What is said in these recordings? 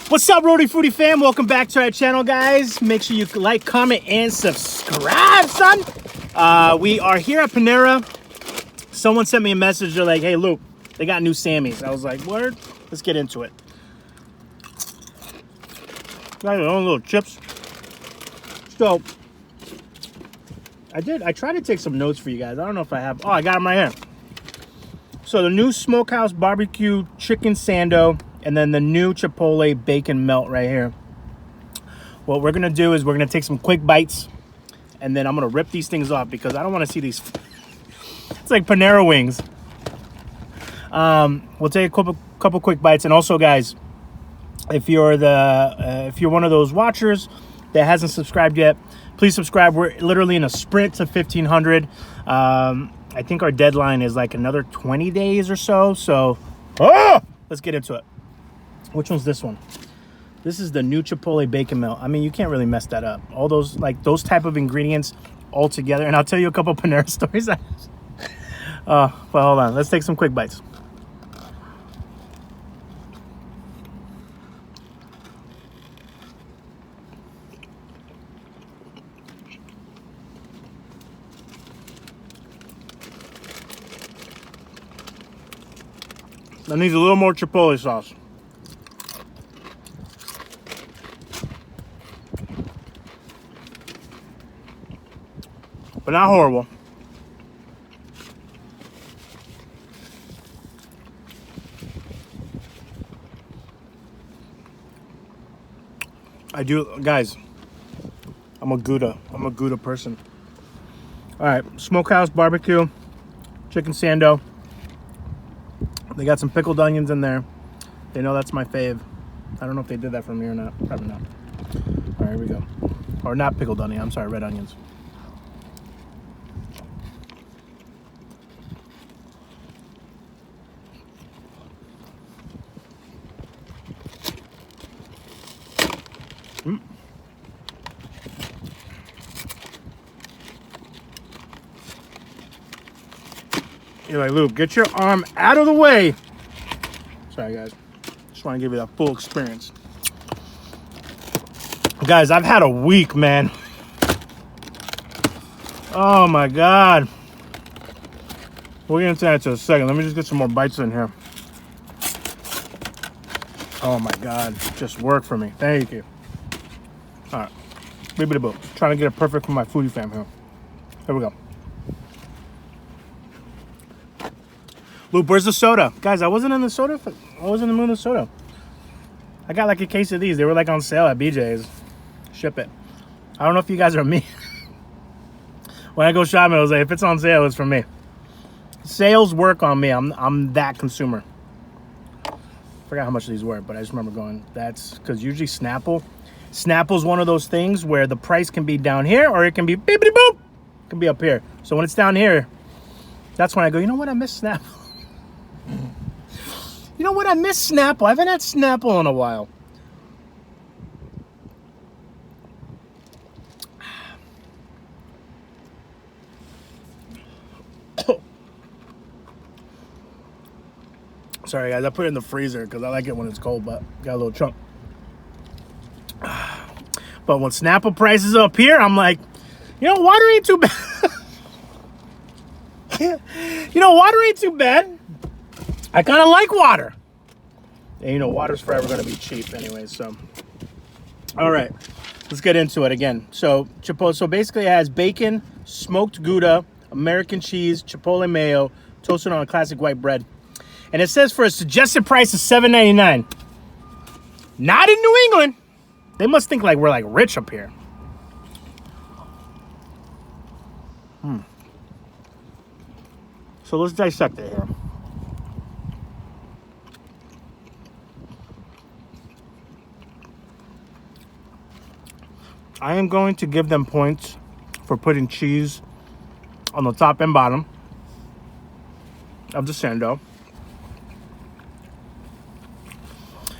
What's up, Rhody Foody fam? Welcome back to our channel, guys. Make sure you like, comment, and subscribe, son. We are here at Panera. Someone sent me a message. They're like, hey, Luke, they got new Sammys. I was like, word? Let's get into it. Got their own little chips. So, I tried to take some notes for you guys. I don't know if I have. Oh, I got them right here. So, the new Smokehouse BBQ Chicken Sandwich, and then the new Chipotle Bacon Melt right here. What we're gonna do is we're gonna take some quick bites, and then I'm gonna rip these things off because I don't want to see these. It's like Panera wings. We'll take a couple quick bites, and also, guys, if you're one of those watchers that hasn't subscribed yet, please subscribe. We're literally in a sprint to 1,500. I think our deadline is like another 20 days or so. So, let's get into it. Which one's this one? This is the new Chipotle Bacon Melt. I mean, you can't really mess that up. All those, like, those type of ingredients all together. And I'll tell you a couple Panera stories. But hold on. Let's take some quick bites. That needs a little more Chipotle sauce. But not horrible. I do, guys. I'm a Gouda person. All right, Smokehouse BBQ Chicken Sandwich. They got some pickled onions in there. They know that's my fave. I don't know if they did that for me or not. Probably not. All right, here we go. Or not pickled onion. I'm sorry, red onions. You're like, Luke, get your arm out of the way. Sorry, guys. Just want to give you that full experience. Guys, I've had a week, man. Oh, my God. We'll get into that in a second. Let me just get some more bites in here. Oh, my God. Just work for me. Thank you. All right. Bibbidi-boo. Trying to get it perfect for my foodie fam here. Here we go. Luke, where's the soda? Guys, I wasn't in the soda. I wasn't in the mood of soda. I got like a case of these. They were like on sale at BJ's. Ship it. I don't know if you guys are me. When I go shopping, I was like, if it's on sale, it's for me. Sales work on me. I'm that consumer. Forgot how much these were, but I just remember going, that's because usually Snapple's one of those things where the price can be down here or it can be beepity boop. It can be up here. So when it's down here, that's when I go, you know what? I miss Snapple. You know what? I miss Snapple. I haven't had Snapple in a while. Sorry, guys. I put it in the freezer because I like it when it's cold, but got a little chunk. But when Snapple prices up here, I'm like, you know, water ain't too bad. You know, water ain't too bad. I kind of like water. And you know, water's forever going to be cheap anyway, so. All right, let's get into it again. So, Chipotle, so basically it has bacon, smoked Gouda, American cheese, Chipotle mayo, toasted on a classic white bread. And it says for a suggested price of $7.99. Not in New England. They must think like we're like rich up here. So let's dissect it here. I am going to give them points for putting cheese on the top and bottom of the sando.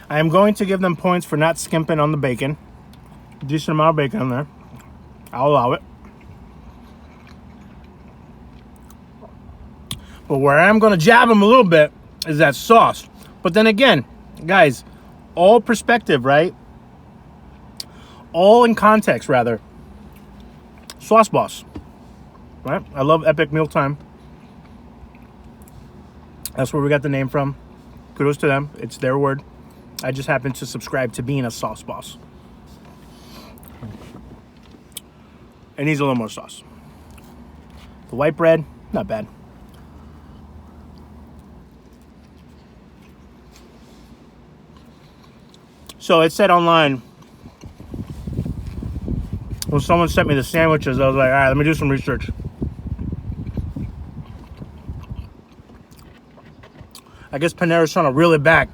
I am going to give them points for not skimping on the bacon. Decent amount of bacon in there. I'll allow it. But where I'm going to jab them a little bit is that sauce. But then again, guys, all perspective, right? All in context, rather. Sauce Boss, right? I love Epic Mealtime. That's where we got the name from. Kudos to them. It's their word. I just happen to subscribe to being a Sauce Boss. It needs a little more sauce. The white bread, not bad. So it said online, when someone sent me the sandwiches, I was like, all right, let me do some research. I guess Panera's trying to reel it back.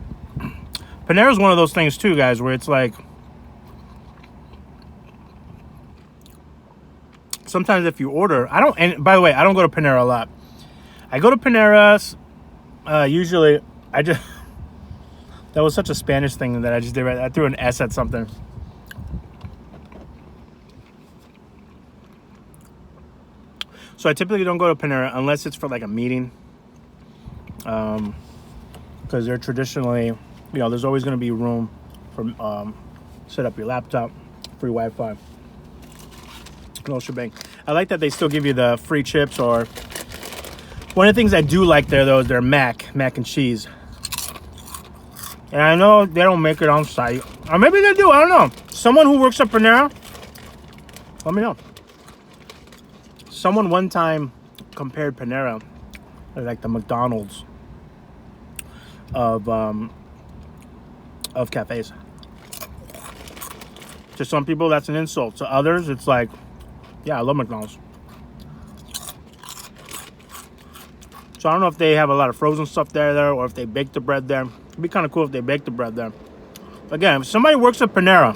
Panera's one of those things too, guys, where it's like, sometimes if you order, and by the way, I don't go to Panera a lot. I go to Panera, usually, that was such a Spanish thing that I just did, right? I threw an S at something. So I typically don't go to Panera unless it's for like a meeting. Because they're traditionally, you know, there's always going to be room for set up your laptop, free Wi-Fi, no shebang. I like that they still give you the free chips, or one of the things I do like there though is their mac and cheese. And I know they don't make it on site, or maybe they do. I don't know. Someone who works at Panera, let me know. Someone one time compared Panera to like the McDonald's of cafes. To some people, that's an insult. To others, it's like, yeah, I love McDonald's. So I don't know if they have a lot of frozen stuff there, or if they bake the bread there. It'd be kind of cool if they bake the bread there. Again, if somebody works at Panera,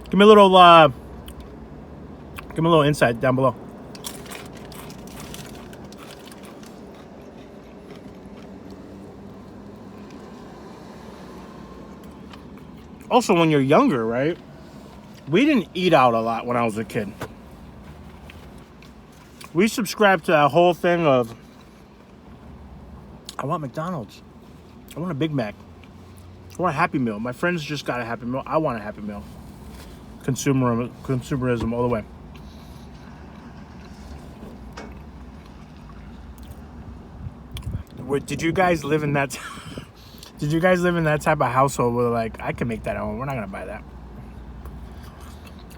give me a little insight down below. Also, when you're younger, right? We didn't eat out a lot when I was a kid. We subscribed to that whole thing of, I want McDonald's. I want a Big Mac. I want a Happy Meal. My friends just got a Happy Meal. I want a Happy Meal. Consumerism all the way. Did you guys live in that? Did you guys live in that type of household where like, I can make that at home? We're not gonna buy that.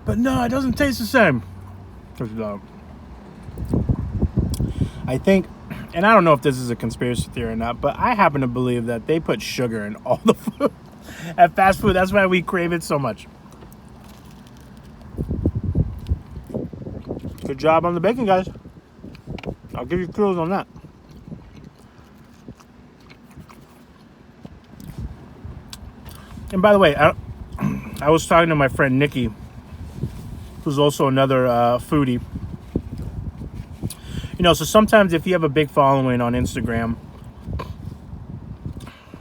But no, it doesn't taste the same. I think, and I don't know if this is a conspiracy theory or not, but I happen to believe that they put sugar in all the food at fast food. That's why we crave it so much. Good job on the bacon, guys. I'll give you kudos on that. And by the way, I was talking to my friend Nikki, who's also another foodie. You know, so sometimes if you have a big following on Instagram,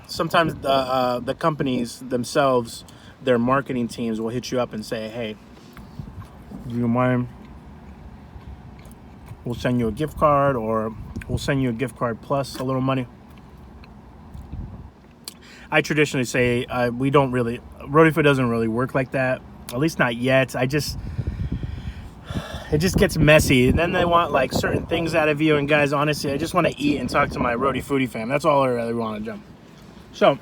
sometimes the companies themselves, their marketing teams will hit you up and say, hey, do you mind? We'll send you a gift card, or we'll send you a gift card plus a little money. I traditionally say Rhody Foody doesn't really work like that, at least not yet. It just gets messy, and then they want like certain things out of you. And guys, honestly, I just want to eat and talk to my Rhody Foody fam. That's all I really want to jump. So,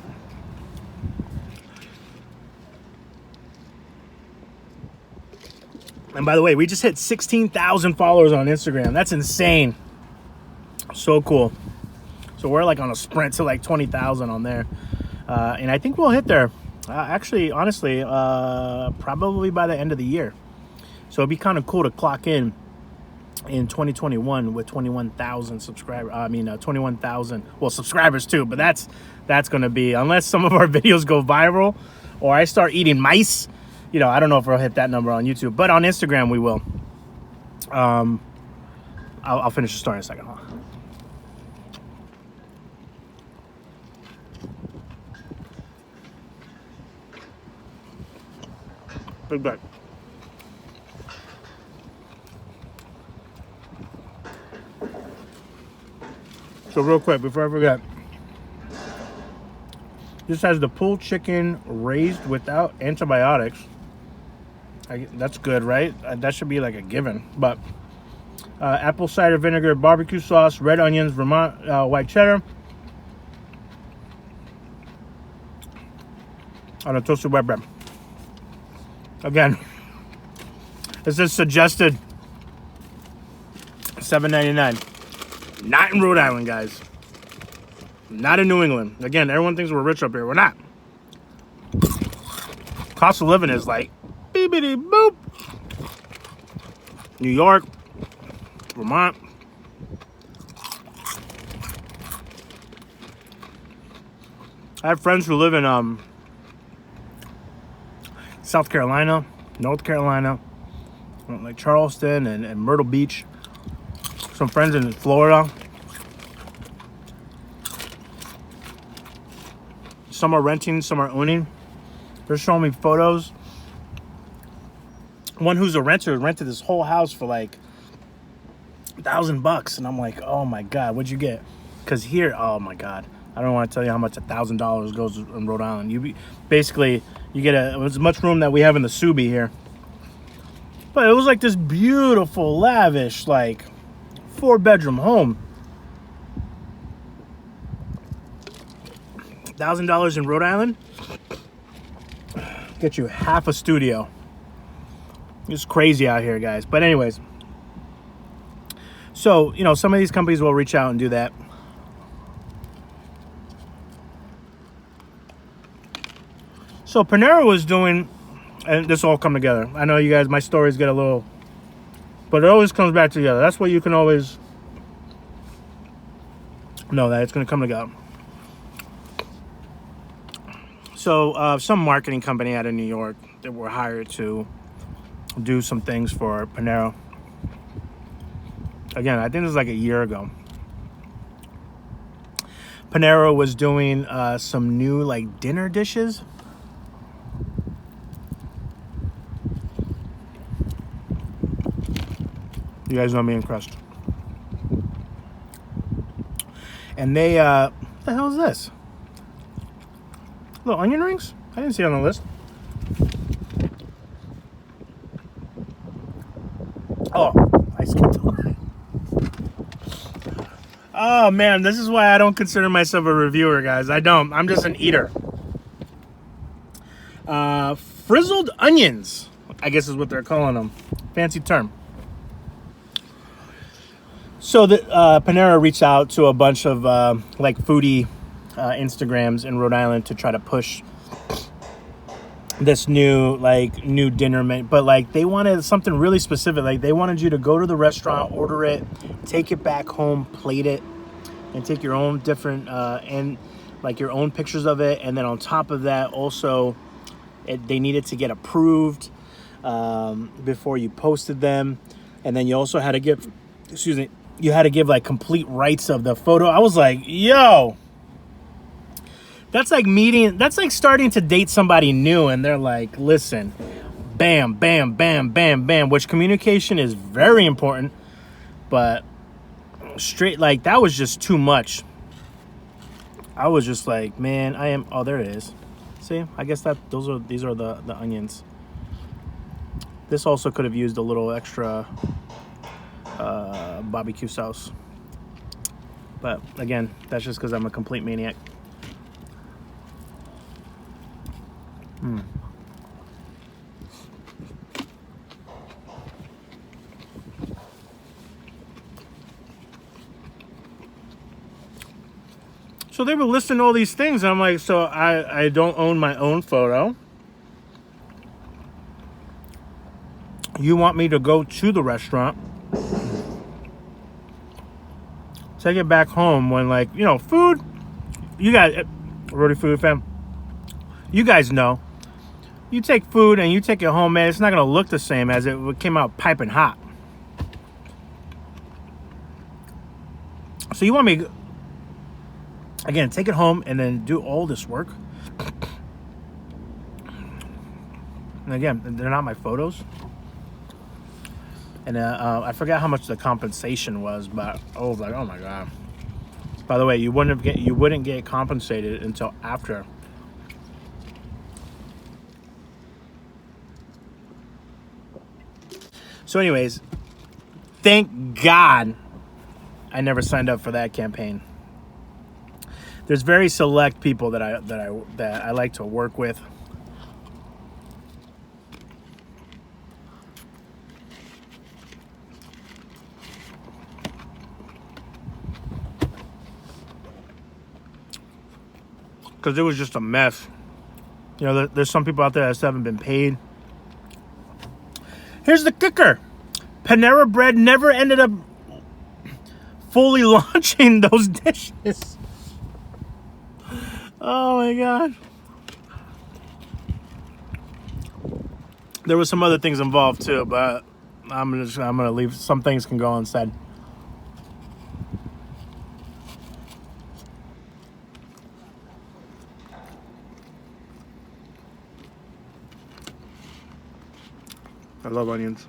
and by the way, we just hit 16,000 followers on Instagram. That's insane. So cool. So we're like on a sprint to like 20,000 on there. And I think we'll hit there, actually, honestly, probably by the end of the year. So it'd be kind of cool to clock in 2021 with 21,000 subscribers. 21,000, well, subscribers too, but that's going to be, unless some of our videos go viral or I start eating mice, you know, I don't know if we'll hit that number on YouTube, but on Instagram we will. I'll finish the story in a second. Huh? Big bag. So real quick, before I forget, This has the pulled chicken raised without antibiotics. That's good, right? That should be like a given. But apple cider vinegar, barbecue sauce, red onions, Vermont white cheddar. On a toasted wet bread. Again, this is suggested $7.99. Not in Rhode Island, guys. Not in New England. Again, everyone thinks we're rich up here. We're not. Cost of living is like beepity boop. New York, Vermont. I have friends who live in South Carolina, North Carolina, like Charleston and Myrtle Beach. Some friends in Florida. Some are renting, some are owning. They're showing me photos. One who's a renter rented this whole house for like $1,000, and I'm like, oh my god, what'd you get? Because here, oh my god, I don't want to tell you how much $1,000 goes in Rhode Island. Basically you get as much room that we have in the Subi here. But it was like this beautiful, lavish, like 4-bedroom home. $1,000 in Rhode Island get you half a studio. It's crazy out here, guys. But anyways, so you know, some of these companies will reach out and do that. So Panera was doing, and this all come together. I know you guys, my stories get a little, but it always comes back together. That's why you can always know that it's going to come together. So some marketing company out of New York that were hired to do some things for Panera. Again, I think this was like a year ago. Panera was doing some new like dinner dishes. You guys know me and crust. And they, what the hell is this? Little onion rings? I didn't see it on the list. Oh, I skipped a line. Oh man, this is why I don't consider myself a reviewer, guys. I don't. I'm just an eater. Frizzled onions, I guess is what they're calling them. Fancy term. So the Panera reached out to a bunch of like foodie Instagrams in Rhode Island to try to push this new dinner menu, but like they wanted something really specific. Like they wanted you to go to the restaurant, order it, take it back home, plate it, and take your own different and like your own pictures of it. And then on top of that, also they needed to get approved before you posted them. And then you also had to give, you had to give like complete rights of the photo. I was like, yo, that's like starting to date somebody new and they're like, listen, bam, bam, bam, bam, bam, which communication is very important, but straight, like that was just too much. I was just like, man, oh, there it is. See, I guess these are the onions. This also could have used a little extra barbecue sauce. But again, that's just because I'm a complete maniac. So they were listing all these things, and I'm like, so I don't own my own photo. You want me to go to the restaurant, take it back home when, like, you know, food, you guys, Rhody Foody fam, you guys know, you take food and you take it home, man, it's not going to look the same as it came out piping hot. So you want me, again, take it home and then do all this work. And again, they're not my photos. And I forgot how much the compensation was, but I was like, oh my god. By the way, you wouldn't get compensated until after So anyways, thank God I never signed up for that campaign. There's very select people that I like to work with. Because it was just a mess. You know, there's some people out there that still haven't been paid. Here's the kicker. Panera Bread never ended up fully launching those dishes. Oh my God. There was some other things involved too, but I'm gonna leave. Some things can go unsaid. I love onions.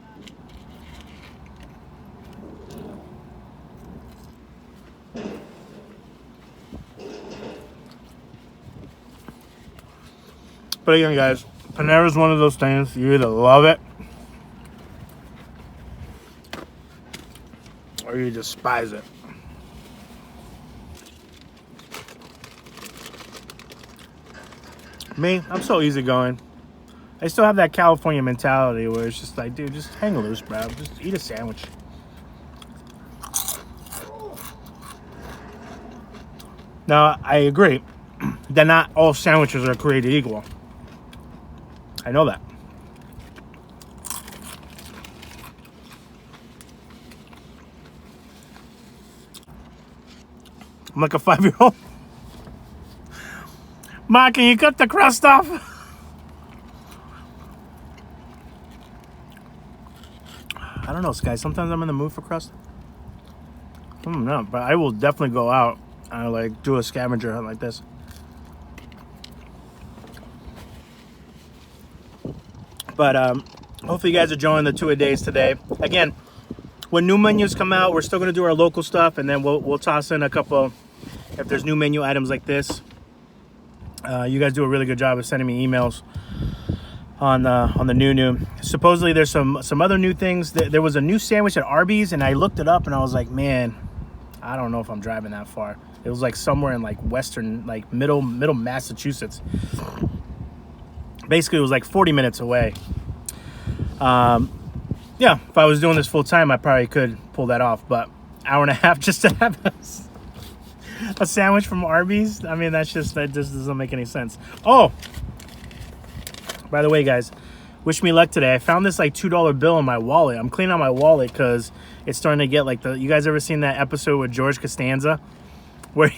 But again, guys, Panera is one of those things you either love it or you despise it. Me, I'm so easygoing. I still have that California mentality where it's just like, dude, just hang loose, bro. Just eat a sandwich. Now, I agree that not all sandwiches are created equal. I know that. I'm like a 5-year-old. Ma, can you cut the crust off? I don't know, guys. Sometimes I'm in the mood for crust. I don't know, but I will definitely go out and like do a scavenger hunt like this. But hopefully you guys are enjoying the 2-a-days today. Again, when new menus come out, we're still gonna do our local stuff, and then we'll toss in a couple if there's new menu items like this. You guys do a really good job of sending me emails on the new. Supposedly there's some other new things. There was a new sandwich at Arby's, and I looked it up, and I was like, man, I don't know if I'm driving that far. It was like somewhere in like western, like middle Massachusetts. Basically, it was like 40 minutes away. Yeah, if I was doing this full time, I probably could pull that off. But hour and a half just to have a sandwich from Arby's. I mean, that just doesn't make any sense. Oh, by the way, guys, wish me luck today. I found this like $2 bill in my wallet. I'm cleaning out my wallet because it's starting to get like you guys ever seen that episode with George Costanza where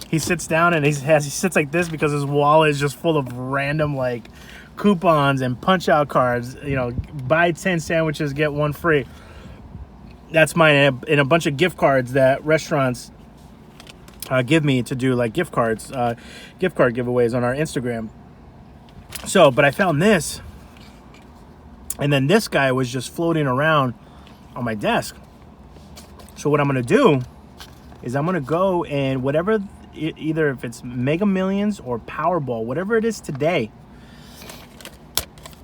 he sits down and he sits like this because his wallet is just full of random like coupons and punch out cards. You know, buy 10 sandwiches, get one free. That's mine, and a bunch of gift cards that restaurants give me to do like gift card giveaways on our Instagram. So, but I found this, and then this guy was just floating around on my desk. So what I'm gonna do is I'm gonna go and whatever, either if it's Mega Millions or Powerball, whatever it is today,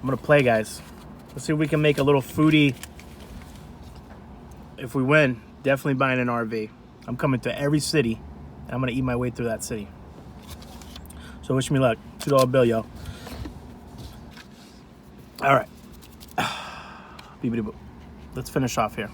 I'm gonna play, guys. Let's see if we can make a little foodie. If we win, definitely buying an RV. I'm coming to every city. I'm gonna eat my way through that city. So wish me luck. $2 bill, yo. All right. Let's finish off here.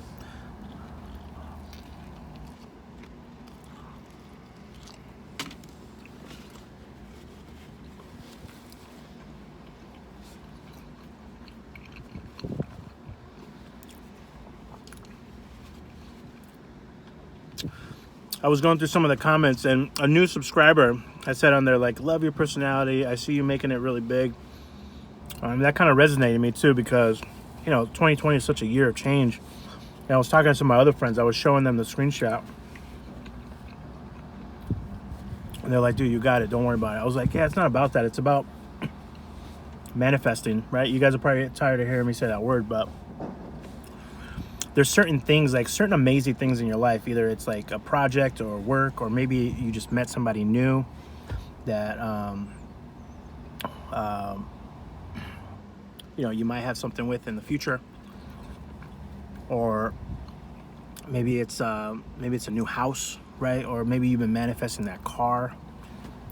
I was going through some of the comments, and a new subscriber had said on there, like, love your personality. I see you making it really big. That kind of resonated with me too, because, you know, 2020 is such a year of change. And I was talking to some of my other friends. I was showing them the screenshot. And they're like, dude, you got it. Don't worry about it. I was like, yeah, it's not about that. It's about manifesting, right? You guys are probably tired of hearing me say that word, but there's certain things, like certain amazing things in your life. Either it's like a project or work, or maybe you just met somebody new that, you know, you might have something with in the future. or maybe it's a new house, right? Or maybe you've been manifesting that car.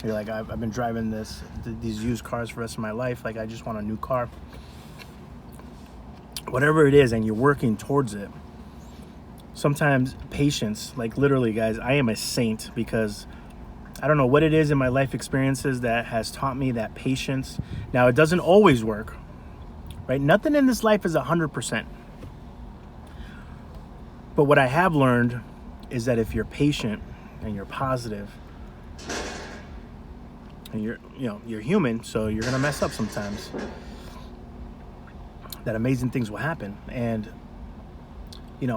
You're like, I've been driving these used cars for the rest of my life. Like, I just want a new car. Whatever it is, and you're working towards it. Sometimes patience, like literally, guys, I am a saint because I don't know what it is in my life experiences that has taught me that patience. Now, it doesn't always work, right? Nothing in this life is 100%. But what I have learned is that if you're patient and you're positive, and you're human, so you're gonna mess up sometimes, that amazing things will happen. And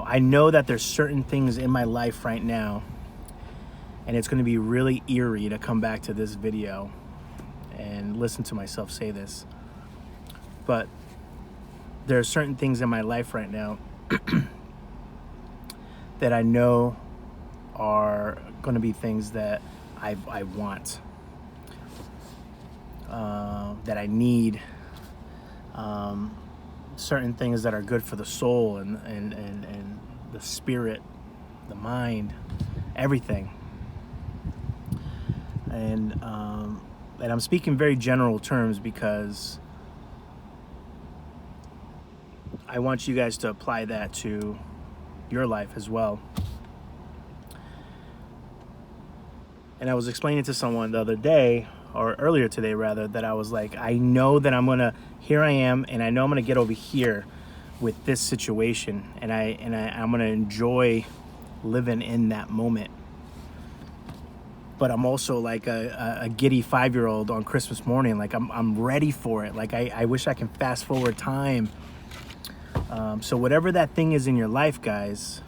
I know that there's certain things in my life right now, and it's going to be really eerie to come back to this video and listen to myself say this, but there are certain things in my life right now that I know are going to be things that I want, that I need, certain things that are good for the soul and the spirit, the mind, everything. And I'm speaking very general terms because I want you guys to apply that to your life as well. And I was explaining to someone the other day, or earlier today rather, that I was like, I know that here I am, and I know I'm gonna get over here with this situation, and I'm gonna enjoy living in that moment. But I'm also like a giddy 5-year-old on Christmas morning. Like I'm ready for it. Like I wish I can fast forward time. So whatever that thing is in your life, guys,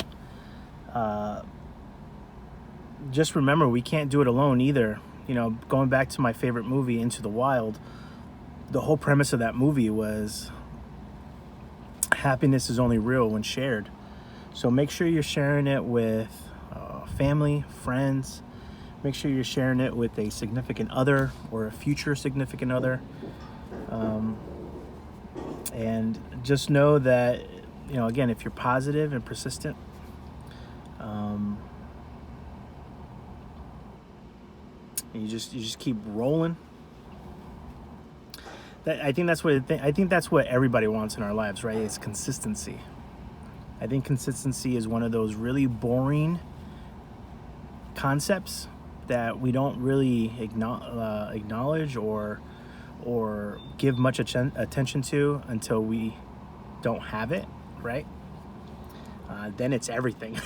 just remember, we can't do it alone either. Going back to my favorite movie, Into the Wild, the whole premise of that movie was happiness is only real when shared. So make sure you're sharing it with family, friends. Make sure you're sharing it with a significant other or a future significant other. And just know that, again, if you're positive and persistent, you just keep rolling. I think that's what everybody wants in our lives, right? It's consistency. I think consistency is one of those really boring concepts that we don't really acknowledge or give much attention to until we don't have it, right? Then it's everything.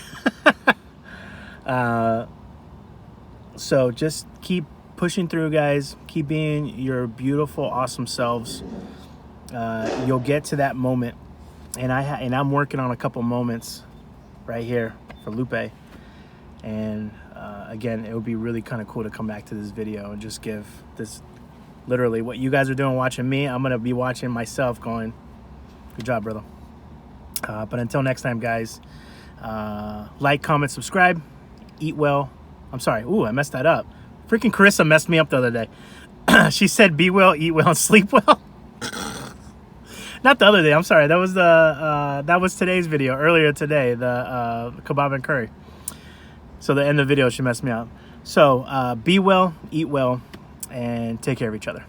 So just keep pushing through, guys. Keep being your beautiful, awesome selves. You'll get to that moment, and I'm working on a couple moments right here for Lupe. And again, it would be really kind of cool to come back to this video and just give this, literally what you guys are doing watching me, I'm gonna be watching myself going, good job, brother. But until next time, guys, like, comment, subscribe, eat well. I'm sorry, I messed that up. Freaking Carissa messed me up the other day. She said be well, eat well, and sleep well. Not the other day, I'm sorry. That was today's video, earlier today, the kebab and curry. So the end of the video, she messed me up. So be well, eat well, and take care of each other.